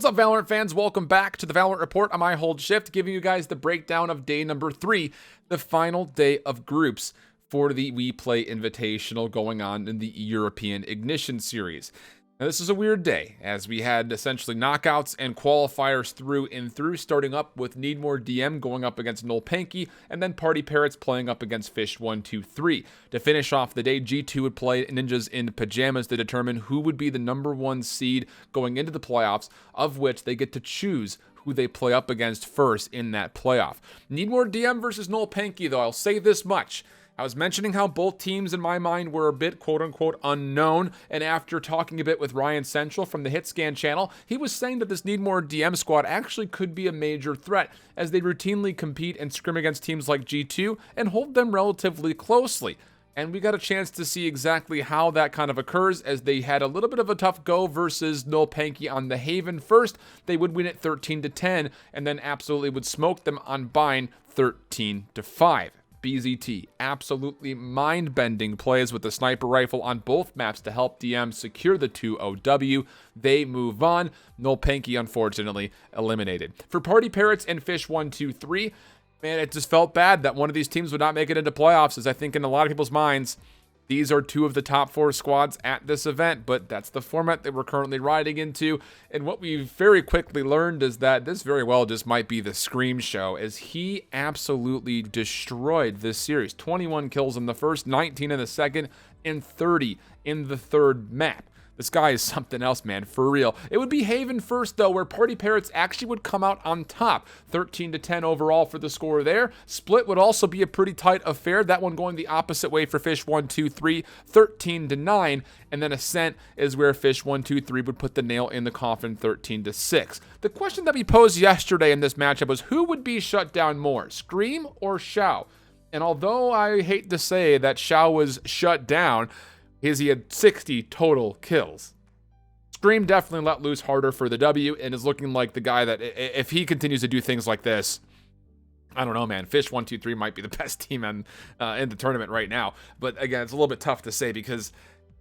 What's up, Valorant fans? Welcome back to the Valorant Report. I'm IHOLDSHIFT, giving you guys the breakdown of day number 3, the final day of groups for the WePlay Invitational going on in the European Ignition Series. Now, this is a weird day, as we had essentially knockouts and qualifiers through and through, starting up with NeedMoreDM going up against NollPanky, and then Party Parrots playing up against Fish123. To finish off the day, G2 would play Ninjas in Pyjamas to determine who would be the number 1 seed going into the playoffs, of which they get to choose who they play up against first in that playoff. NeedMoreDM versus NollPanky, though, I'll say this much. I was mentioning how both teams in my mind were a bit quote-unquote unknown, and after talking a bit with Ryan Central from the HitScan channel, he was saying that this NeedMoreDM squad actually could be a major threat, as they routinely compete and scrim against teams like G2 and hold them relatively closely. And we got a chance to see exactly how that kind of occurs, as they had a little bit of a tough go versus NollPanky on the Haven first. They would win it 13-10, and then absolutely would smoke them on Bind 13-5. BZT, absolutely mind-bending plays with the sniper rifle on both maps to help DM secure the 2-0W. They move on. NollPanky, unfortunately, eliminated. For Party Parrots and Fish123, man, it just felt bad that one of these teams would not make it into playoffs, as I think in a lot of people's minds, these are 2 of the top 4 squads at this event, but that's the format that we're currently riding into. And what we've very quickly learned is that this very well just might be the Scream show, as he absolutely destroyed this series. 21 kills in the first, 19 in the second, and 30 in the third map. This guy is something else, man, for real. It would be Haven first, though, where Party Parrots actually would come out on top. 13-10 overall for the score there. Split would also be a pretty tight affair. That one going the opposite way for Fish123, 13-9. And then Ascent is where Fish123 would put the nail in the coffin, 13-6. The question that we posed yesterday in this matchup was, who would be shut down more, Scream or Xiao? And although I hate to say that Xiao was shut down, he had 60 total kills. Scream definitely let loose harder for the W, and is looking like the guy that, if he continues to do things like this, I don't know, man. Fish123 might be the best team in the tournament right now. But again, it's a little bit tough to say, because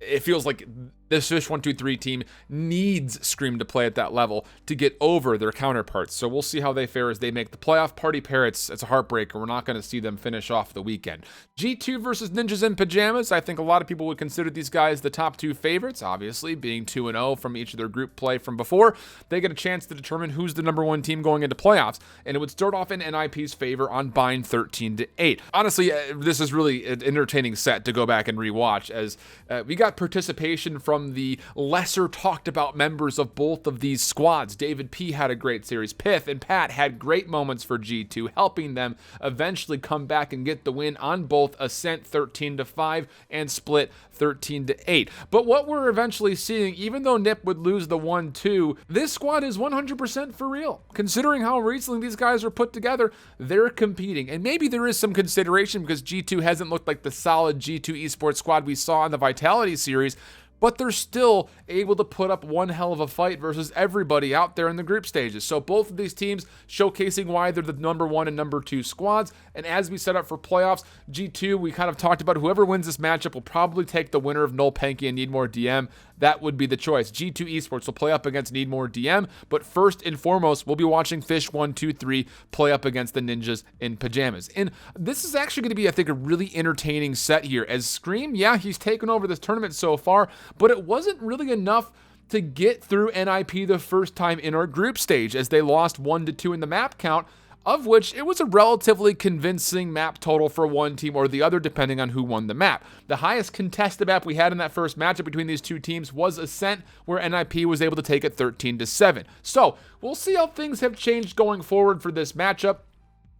it feels like this Fish123 team needs Scream to play at that level to get over their counterparts. So we'll see how they fare as they make the playoff. Party Parrots, it's a heartbreaker. We're not going to see them finish off the weekend. G2 versus Ninjas in Pyjamas. I think a lot of people would consider these guys the top 2 favorites, obviously, being 2-0 from each of their group play from before. They get a chance to determine who's the number 1 team going into playoffs, and it would start off in NIP's favor on Bind 13-8. Honestly, this is really an entertaining set to go back and rewatch, as we got participation from the lesser talked about members of both of these squads. David P had a great series. Pith and Pat had great moments for G2, helping them eventually come back and get the win on both Ascent 13-5 and Split 13-8. But what we're eventually seeing, even though Nip would lose the 1-2, this squad is 100% for real. Considering how recently these guys are put together, they're competing. And maybe there is some consideration because G2 hasn't looked like the solid G2 Esports squad we saw in the Vitality series, but they're still able to put up one hell of a fight versus everybody out there in the group stages. So both of these teams showcasing why they're the number 1 and number 2 squads. And as we set up for playoffs, G2, we kind of talked about whoever wins this matchup will probably take the winner of NollPanky and NeedMoreDM. That would be the choice. G2 Esports will play up against NeedMoreDM, but first and foremost, we'll be watching Fish123 play up against the Ninjas in Pyjamas. And this is actually going to be, I think, a really entertaining set here, as Scream, yeah, he's taken over this tournament so far, but it wasn't really enough to get through NIP the first time in our group stage, as they lost 1-2 in the map count, of which it was a relatively convincing map total for one team or the other, depending on who won the map. The highest contested map we had in that first matchup between these 2 teams was Ascent, where NIP was able to take it 13-7. So we'll see how things have changed going forward for this matchup.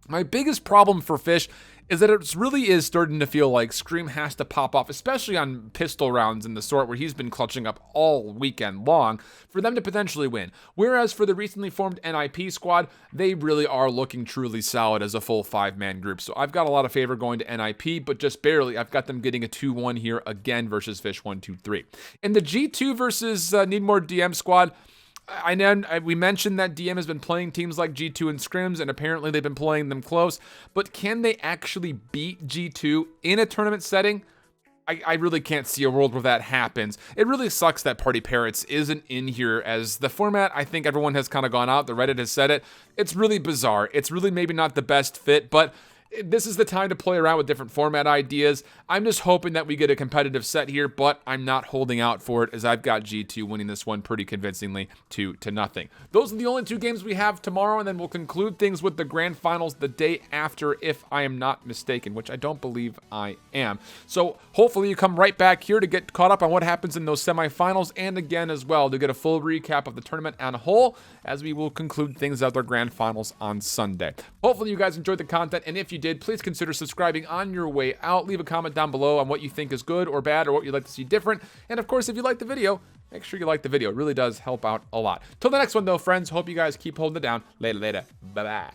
My biggest problem for Fish is that it really is starting to feel like Scream has to pop off, especially on pistol rounds in the sort where he's been clutching up all weekend long, for them to potentially win. Whereas for the recently formed NIP squad, they really are looking truly solid as a full 5-man group. So I've got a lot of favor going to NIP, but just barely. I've got them getting a 2-1 here again versus Fish123. In the G2 versus NeedMoreDM squad, I know we mentioned that DM has been playing teams like G2 and scrims, and apparently they've been playing them close, but can they actually beat G2 in a tournament setting? I really can't see a world where that happens. It really sucks that Party Parrots isn't in here, as the format, I think everyone has kind of gone out. The Reddit has said it. It's really bizarre. It's really maybe not the best fit, but this is the time to play around with different format ideas. I'm just hoping that we get a competitive set here, but I'm not holding out for it, as I've got G2 winning this one pretty convincingly 2-0. Those are the only 2 games we have tomorrow, and then we'll conclude things with the grand finals the day after, if I am not mistaken, which I don't believe I am. So hopefully you come right back here to get caught up on what happens in those semifinals, and again as well to get a full recap of the tournament on a whole, as we will conclude things at their grand finals on Sunday. Hopefully you guys enjoyed the content, and if you did, please consider subscribing on your way out. Leave a comment down below on what you think is good or bad, or what you'd like to see different. And of course, if you like the video, make sure you like the video. It really does help out a lot. Till the next one though, friends, hope you guys keep holding it down. Later. Bye-bye.